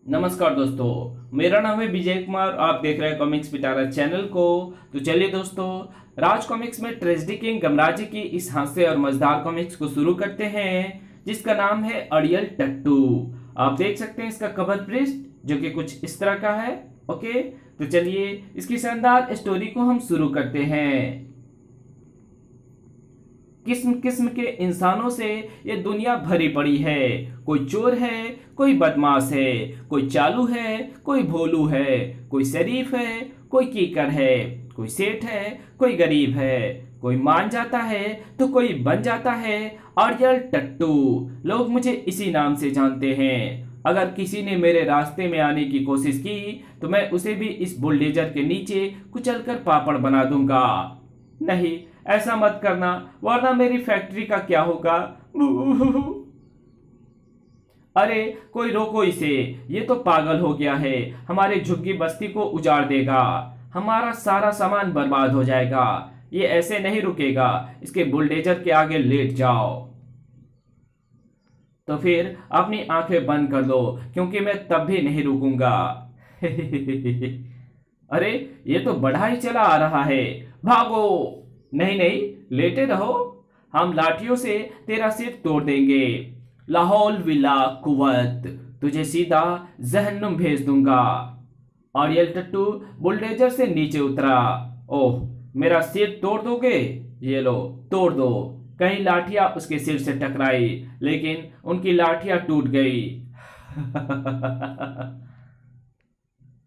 नमस्कार दोस्तों, मेरा नाम है विजय कुमार। आप देख रहे हैं कॉमिक्स पिटारा चैनल को। तो चलिए दोस्तों, राज कॉमिक्स में ट्रेजेडी किंग गमराजी की इस हास्य और मजेदार कॉमिक्स को शुरू करते हैं, जिसका नाम है अड़ियल टट्टू। आप देख सकते हैं इसका कवर पृष्ठ जो कि कुछ इस तरह का है। ओके, तो चलिए इसकी शानदार स्टोरी को हम शुरू करते हैं। किस्म किस्म के इंसानों से ये दुनिया भरी पड़ी है। कोई चोर है, कोई बदमाश है, कोई चालू है, कोई भोलू है, कोई शरीफ है, कोई कीकर है, कोई सेठ है, कोई गरीब है, कोई मान जाता है तो कोई बन जाता है। अड़ियल टट्टू, लोग मुझे इसी नाम से जानते हैं। अगर किसी ने मेरे रास्ते में आने की कोशिश की तो मैं उसे भी इस बुलडोजर के नीचे कुचलकर पापड़ बना दूंगा। नहीं, ऐसा मत करना, वरना मेरी फैक्ट्री का क्या होगा। अरे कोई रोको इसे, ये तो पागल हो गया है। हमारे झुग्गी बस्ती को उजाड़ देगा, हमारा सारा सामान बर्बाद हो जाएगा। ये ऐसे नहीं रुकेगा, इसके बुलडोजर के आगे लेट जाओ। तो फिर अपनी आंखें बंद कर दो, क्योंकि मैं तब भी नहीं रुकूंगा। अरे ये तो बढ़ा ही चला आ रहा है, भागो। नहीं नहीं, लेटे रहो, हम लाठियों से तेरा सिर तोड़ देंगे। लाहौल विला कुवत, तुझे सीधा जहन्नुम भेज दूंगा। अड़ियल टट्टू बुलडोजर से नीचे उतरा। ओह, मेरा सिर तोड़ दोगे? ये लो, तोड़ दो। कई लाठियां उसके सिर से टकराई, लेकिन उनकी लाठियां टूट गई।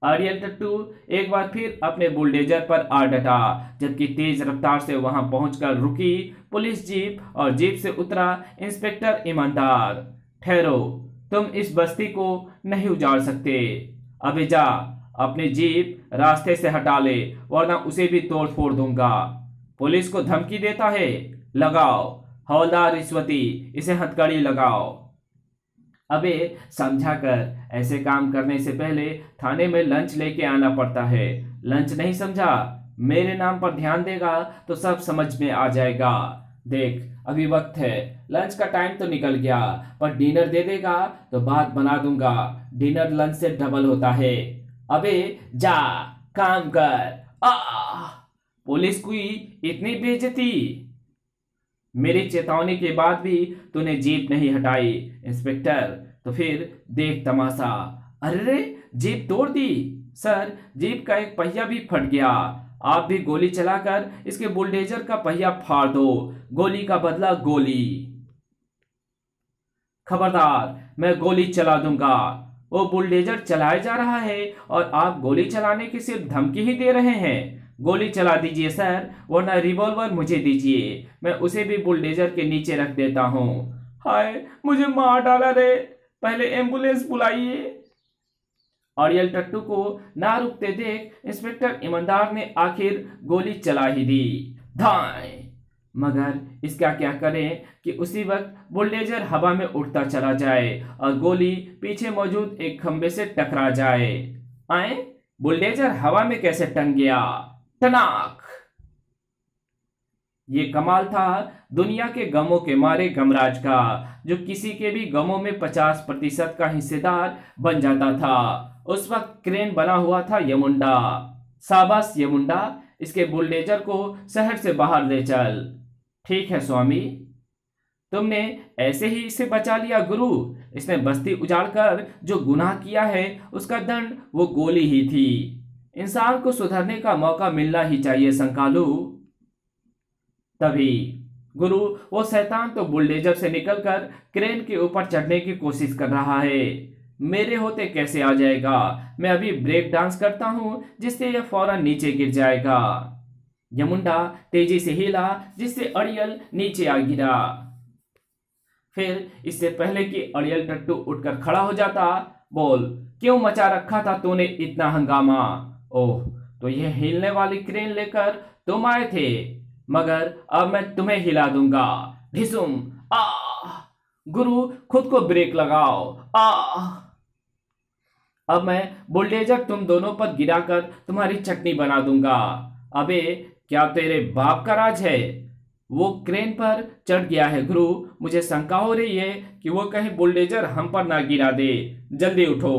अड़ियल टट्टू एक बार फिर अपने बुलडोजर पर आ डटा, जबकि तेज रफ्तार से वहां पहुंचकर रुकी पुलिस जीप और जीप से उतरा इंस्पेक्टर ईमानदार। ठहरो, तुम इस बस्ती को नहीं उजाड़ सकते। अबे जा, अपनी जीप रास्ते से हटा ले, वरना उसे भी तोड़ फोड़ दूंगा। पुलिस को धमकी देता है? लगाओ हवलदार रिश्वती, इसे हथकड़ी लगाओ। अबे समझा कर, ऐसे काम करने से पहले थाने में लंच लेके आना पड़ता है। लंच नहीं समझा? मेरे नाम पर ध्यान देगा तो सब समझ में आ जाएगा। देख, अभी वक्त है, लंच का टाइम तो निकल गया, पर डिनर दे देगा तो बात बना दूंगा। डिनर लंच से डबल होता है। अबे जा, काम कर। पुलिस की इतनी बेइज्जती। मेरी चेतावनी के बाद भी तूने जीप नहीं हटाई इंस्पेक्टर, तो फिर देख तमाशा। अरे जीप तोड़ दी सर, जीप का एक पहिया भी फट गया। आप भी गोली चलाकर इसके बुलडोजर का पहिया फाड़ दो। गोली का बदला गोली। खबरदार, मैं गोली चला दूंगा। वो बुलडोजर चलाया जा रहा है और आप गोली चलाने की सिर्फ धमकी ही दे रहे हैं। गोली चला दीजिए सर, वरना रिवॉल्वर मुझे दीजिए, मैं उसे भी बुलडोजर के नीचे रख देता हूँ। हाय, मुझे मार डाला रे, पहले एम्बुलेंस बुलाइए। अड़ियल टट्टू को ना रुकते देख इंस्पेक्टर ईमानदार ने आखिर गोली चला ही दी। धाय! मगर इसका क्या करें कि उसी वक्त बुलडोजर हवा में उड़ता चला जाए और गोली पीछे मौजूद एक खंबे से टकरा जाए। आए, बुलडोजर हवा में कैसे टंग गया? टनाक! ये कमाल था दुनिया के गमों के मारे गमराज का, जो किसी के भी गमों में 50% का हिस्सेदार बन जाता था। उस वक्त क्रेन बना हुआ था यमुंडा। शाबाश यमुंडा, इसके बुलडोजर को शहर से बाहर ले चल। ठीक है स्वामी। तुमने ऐसे ही इसे बचा लिया गुरु। इसने बस्ती उजाड़कर जो गुनाह किया है उसका दंड वो गोली ही थी। इंसान को सुधरने का मौका मिलना ही चाहिए संकालू। तभी गुरु, वो शैतान तो बुलडोजर से निकलकर क्रेन के ऊपर चढ़ने की कोशिश कर रहा है। मेरे होते कैसे आ जाएगा? मैं अभी ब्रेक डांस करता हूं, जिससे यह फौरन नीचे गिर जाएगा। यमुंडा तेजी से हिला, जिससे अड़ियल नीचे आ गिरा। फिर इससे पहले कि अड़ियल टट्टू उठकर खड़ा हो जाता, बोल, क्यों मचा रखा था तूने इतना हंगामा? ओह, तो यह हिलने वाली क्रेन लेकर तुम आए थे, मगर अब मैं तुम्हें हिला दूंगा। ढिसुम! गुरु, खुद को ब्रेक लगाओ। अब मैं बुलडोजर तुम दोनों पर गिराकर तुम्हारी चटनी बना दूंगा। अबे, क्या तेरे बाप का राज है? वो क्रेन पर चढ़ गया है गुरु। मुझे शंका हो रही है कि वो कहीं बुलडोजर हम पर ना गिरा दे। जल्दी उठो।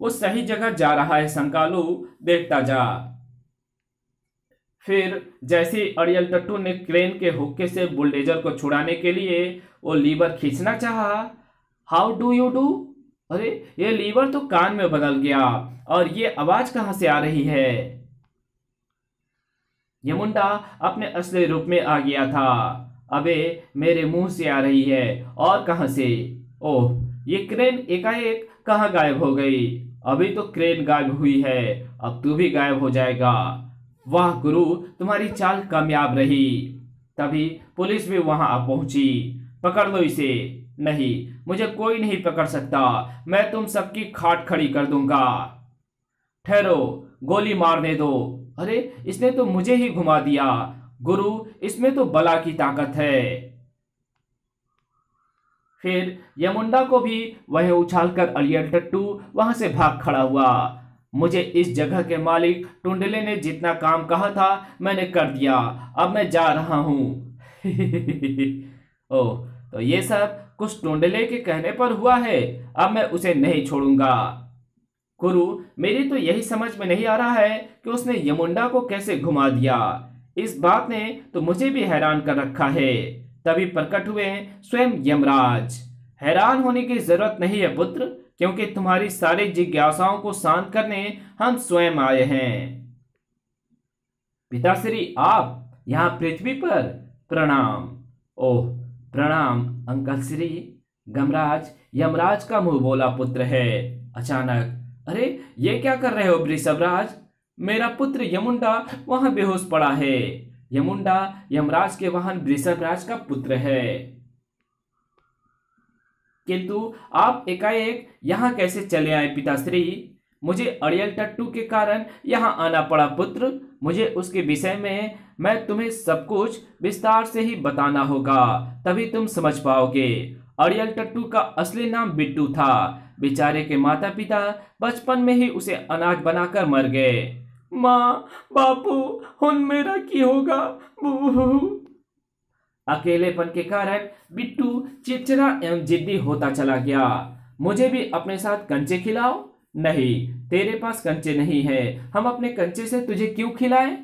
वो सही जगह जा रहा है संकालू, देखता जा। फिर जैसे ही अड़ियल टट्टू ने क्रेन के हुक्के से बुलडोजर को छुड़ाने के लिए वो लीवर खींचना चाहा, हाउ डू यू डू, अरे ये लीवर तो कान में बदल गया, और ये आवाज कहां से आ रही है। यमुंडा अपने असली रूप में आ गया था। अबे मेरे मुंह से आ रही है, और कहां से। ओह, ये क्रेन एकाएक कहां गायब हो गई। अभी तो क्रेन गायब हुई है, अब तू भी गायब हो जाएगा। वाह गुरु, तुम्हारी चाल कामयाब रही। तभी पुलिस भी वहां आ पहुंची। पकड़ लो इसे। नहीं, मुझे कोई नहीं पकड़ सकता, मैं तुम सबकी खाट खड़ी कर दूंगा। ठहरो, गोली मारने दो। अरे इसने तो मुझे ही घुमा दिया। गुरु, इसमें तो बला की ताकत है। फिर यमुंडा को भी वह उछालकर अड़ियल टट्टू वहां से भाग खड़ा हुआ। मुझे इस जगह के मालिक टुंडले ने जितना काम कहा था मैंने कर दिया, अब मैं जा रहा हूं। ओह, तो ये सब कुछ टुंडले के कहने पर हुआ है, अब मैं उसे नहीं छोड़ूंगा। गुरु, मेरी तो यही समझ में नहीं आ रहा है कि उसने यमुंडा को कैसे घुमा दिया। इस बात ने तो मुझे भी हैरान कर रखा है। तभी प्रकट हुए स्वयं यमराज। हैरान होने की जरूरत नहीं है पुत्र, क्योंकि तुम्हारी सारी जिज्ञासाओं को शांत करने हम स्वयं आए हैं। पिताश्री, आप यहाँ पृथ्वी पर? प्रणाम। ओह, प्रणाम अंकल श्री। गमराज यमराज का मुंह बोला पुत्र है अचानक। अरे ये क्या कर रहे हो वृषभराज? मेरा पुत्र यमुंडा वहां बेहोश पड़ा है। यमुंडा यमराज के वाहन वृषभराज का पुत्र है। किंतु आप एकाएक यहाँ कैसे चले आए पिताश्री? मुझे अड़ियल टट्टू के कारण यहाँ आना पड़ा पुत्र। मुझे उसके विषय में मैं तुम्हें सब कुछ विस्तार से ही बताना होगा, तभी तुम समझ पाओगे। अड़ियल टट्टू का असली नाम बिट्टू था। बेचारे के माता पिता बचपन में ही उसे अनाथ बनाकर मर गए। माँ, बापू, हुन मेरा की होगा। बूहू। अकेलेपन के कारण बिट्टू चिड़चिड़ा एवं जिद्दी होता चला गया। मुझे भी अपने साथ कंचे खिलाओ। नहीं, तेरे पास कंचे नहीं है, हम अपने कंचे से तुझे क्यों खिलाएं?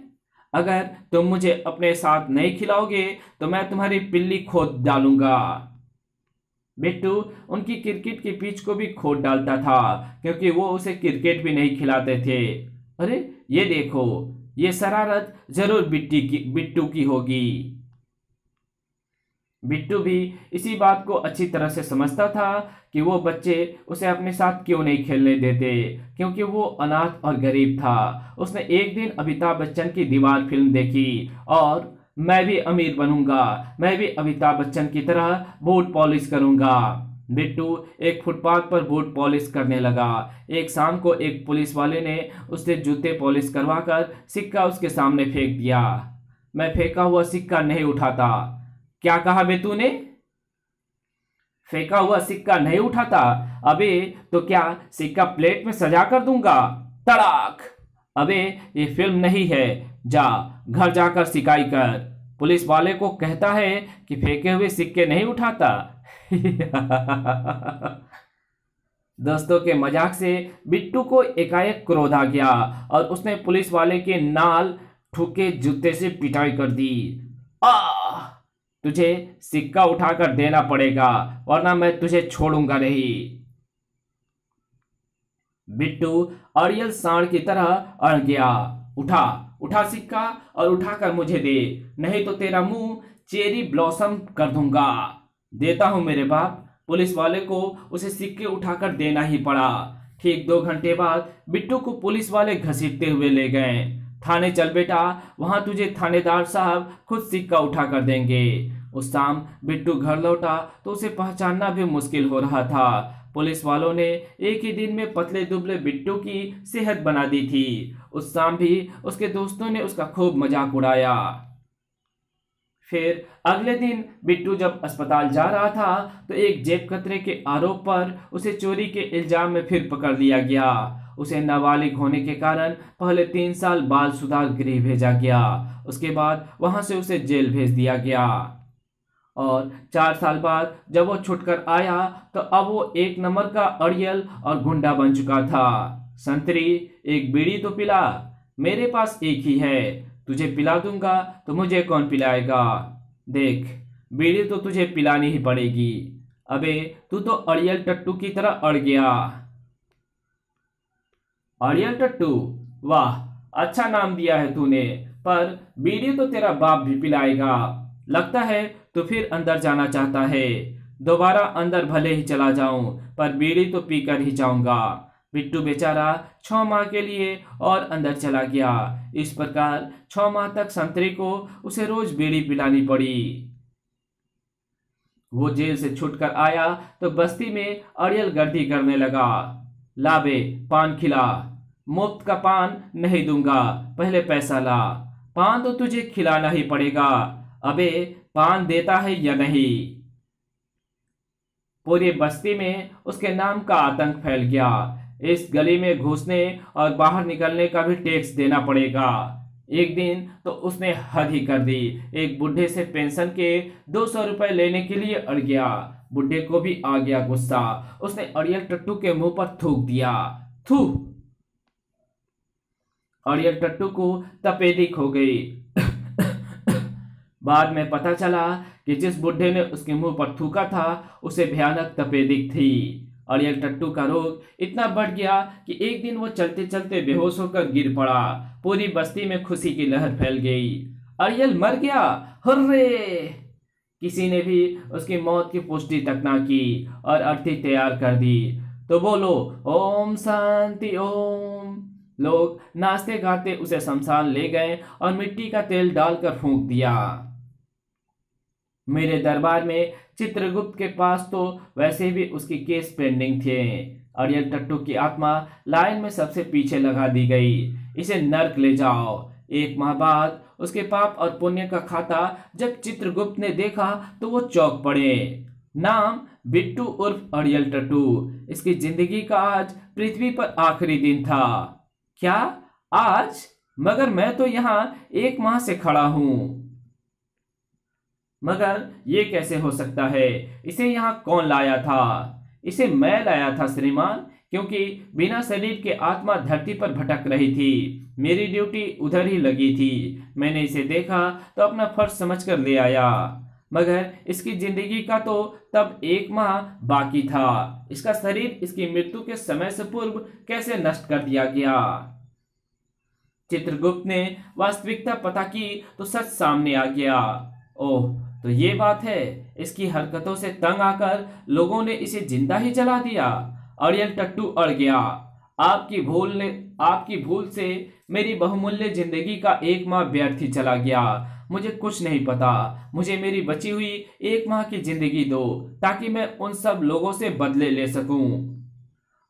अगर तुम मुझे अपने साथ नहीं खिलाओगे तो मैं तुम्हारी पिल्ली खोद डालूंगा। बिट्टू उनकी क्रिकेट की पिच को भी खोद डालता था, क्योंकि वो उसे क्रिकेट भी नहीं खिलाते थे। अरे ये देखो, ये शरारत जरूर बिट्टू की होगी। बिट्टू भी इसी बात को अच्छी तरह से समझता था कि वो बच्चे उसे अपने साथ क्यों नहीं खेलने देते, क्योंकि वो अनाथ और गरीब था। उसने एक दिन अमिताभ बच्चन की दीवार फिल्म देखी और मैं भी अमीर बनूंगा, मैं भी अमिताभ बच्चन की तरह बूट पॉलिश करूंगा। बिट्टू एक फुटपाथ पर बूट पॉलिश करने लगा। एक शाम को एक पुलिस वाले ने उससे जूते पॉलिश करवाकर सिक्का उसके सामने फेंक दिया। मैं फेंका हुआ सिक्का नहीं उठाता। क्या कहा बे तूने? फेंका हुआ सिक्का नहीं उठाता? अबे तो क्या सिक्का प्लेट में सजा कर दूंगा? तड़ाक! अबे ये फिल्म नहीं है, जा घर जाकर सिकाई कर। पुलिस वाले को कहता है कि फेंके हुए सिक्के नहीं उठाता। दोस्तों के मजाक से बिट्टू को एकाएक क्रोध आ गया और उसने पुलिस वाले के नाल ठुके जूते से पिटाई कर दी। तुझे सिक्का उठाकर देना पड़ेगा, वरना मैं तुझे छोड़ूंगा नहीं। बिट्टू अड़ियल सांड की तरह अड़ गया। उठा उठा सिक्का और उठाकर मुझे दे, नहीं तो तेरा मुंह चेरी ब्लॉसम कर दूंगा। देता हूं मेरे बाप। पुलिस वाले को उसे सिक्के उठाकर देना ही पड़ा। ठीक 2 घंटे बाद बिट्टू को पुलिस वाले घसीटते हुए ले गए। थाने चल बेटा, वहां तुझे थानेदार साहब खुद सिक्का उठा कर देंगे। उस शाम बिट्टू घर लौटा तो उसे पहचानना भी मुश्किल हो रहा था। पुलिस वालों ने एक ही दिन में पतले दुबले बिट्टू की सेहत बना दी थी। उस शाम भी उसके दोस्तों ने उसका खूब मजाक उड़ाया। फिर अगले दिन बिट्टू जब अस्पताल जा रहा था तो एक जेब कतरे के आरोप पर उसे चोरी के इल्जाम में फिर पकड़ लिया गया। उसे नाबालिग होने के कारण पहले 3 साल बाल सुधार गृह भेजा गया। उसके बाद वहां से उसे जेल भेज दिया गया। और 4 साल बाद जब वो छुटकर आया तो अब वो एक नंबर का अड़ियल और गुंडा बन चुका था। संतरी, एक बीड़ी तो पिला। मेरे पास एक ही है, तुझे पिला दूंगा तो मुझे कौन पिलाएगा। देख, बीड़ी तो तुझे पिलानी ही पड़ेगी। अबे तू तो अड़ियल टट्टू की तरह अड़ गया। अड़ियल टट्टू, वाह, अच्छा नाम दिया है तूने, पर बीड़ी तो तेरा बाप भी पिलाएगा। लगता है तो फिर अंदर जाना चाहता है। दोबारा अंदर भले ही चला जाऊं, पर बीड़ी तो पीकर ही जाऊंगा। बिट्टू बेचारा 6 माह के लिए और अंदर चला गया। इस प्रकार 6 माह तक संतरी को उसे रोज बीड़ी पिलानी पड़ी। वो जेल से छूटकर आया तो बस्ती में अड़ियल गर्दी करने लगा। लाबे, पान खिला। मुफ्त का पान नहीं दूंगा, पहले पैसा ला। पान तो तुझे खिलाना ही पड़ेगा। अबे पान देता है या नहीं। पूरी बस्ती में उसके नाम का आतंक फैल गया। इस गली में घुसने और बाहर निकलने का भी टैक्स देना पड़ेगा। एक दिन तो उसने हद ही कर दी। एक बुढ़े से पेंशन के 200 रुपए लेने के लिए अड़ गया। बुढ़े को भी आ गया गुस्सा। उसने अड़ियल टट्टू के मुंह पर थूक दिया। थू। अड़ियल टट्टू को तपेदिक हो गई। बाद में पता चला कि जिस बुढ़े ने उसके मुंह पर थूका था उसे भयानक तपेदिक थी। अड़ियल टट्टू का रोग इतना बढ़ गया कि एक दिन वो चलते चलते बेहोश होकर गिर पड़ा। पूरी बस्ती में खुशी की लहर फैल गई। अड़ियल मर गया, हुर्रे। किसी ने भी उसकी मौत की पुष्टि तक ना की और अर्थी तैयार कर दी। तो बोलो ओम शांति ओम। लोग नाचते गाते उसे शमशान ले गए और मिट्टी का तेल डालकर फूंक दिया। मेरे दरबार में चित्रगुप्त के पास तो वैसे भी उसकी केस पेंडिंग थे। अड़ियल टट्टू की आत्मा लाइन में सबसे पीछे लगा दी गई। इसे नर्क ले जाओ। 1 माह बाद उसके पाप और पुण्य का खाता जब चित्रगुप्त ने देखा तो वो चौंक पड़े। नाम बिट्टू उर्फ अड़ियल टट्टू। इसकी जिंदगी का आज पृथ्वी पर आखिरी दिन था। क्या आज? मगर मैं तो यहाँ 1 माह से खड़ा हूं। मगर ये कैसे हो सकता है? इसे यहाँ कौन लाया था? इसे मैं लाया था श्रीमान, क्योंकि बिना शरीर के आत्मा धरती पर भटक रही थी। मेरी ड्यूटी उधर ही लगी थी। मैंने इसे देखा तो अपना फर्ज समझकर ले आया। मगर इसकी जिंदगी का तो तब 1 माह बाकी था। इसका शरीर इसकी मृत्यु के समय से पूर्व कैसे नष्ट कर दिया गया? चित्रगुप्त ने वास्तविकता पता की तो सच सामने आ गया। ओह, तो ये बात है। इसकी हरकतों से तंग आकर लोगों ने इसे जिंदा ही जला दिया। अड़ियल टट्टू अड़ गया। आपकी भूल से मेरी बहुमूल्य जिंदगी का 1 माह व्यर्थ ही चला गया। मुझे कुछ नहीं पता। मुझे मेरी बची हुई 1 माह की जिंदगी दो, ताकि मैं उन सब लोगों से बदले ले सकूं।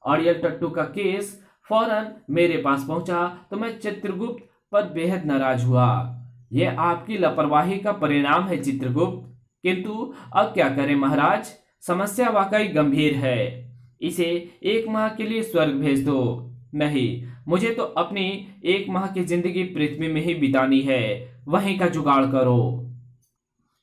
अड़ियल टट्टू का केस फौरन मेरे पास पहुंचा तो मैं चित्रगुप्त पर बेहद नाराज हुआ। यह आपकी लापरवाही का परिणाम है चित्रगुप्त। किंतु अब क्या करें महाराज, समस्या वाकई गंभीर है। इसे 1 माह के लिए स्वर्ग भेज दो। नहीं, मुझे तो अपनी 1 माह की जिंदगी पृथ्वी में ही बितानी है। वहीं का जुगाड़ करो।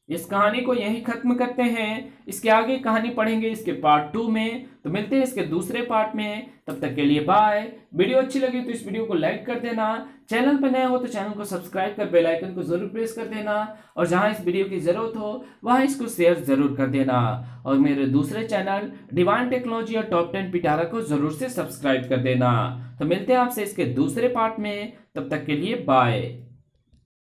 इस कहानी को यहीं खत्म करते हैं। इसके आगे कहानी पढ़ेंगे इसके पार्ट 2 में। तो मिलते हैं इसके दूसरे पार्ट में। तब तक के लिए बाय। वीडियो अच्छी लगी तो इस वीडियो को लाइक कर देना। चैनल पर नए हो तो चैनल को सब्सक्राइब कर बेल आइकन को जरूर प्रेस कर देना। और जहां इस वीडियो की जरूरत हो वहां इसको शेयर जरूर कर देना। और मेरे दूसरे चैनल डिवाइन टेक्नोलॉजी और टॉप 10 पिटारा को जरूर से सब्सक्राइब कर देना। तो मिलते हैं आपसे इसके दूसरे पार्ट में। तब तक के लिए बाय।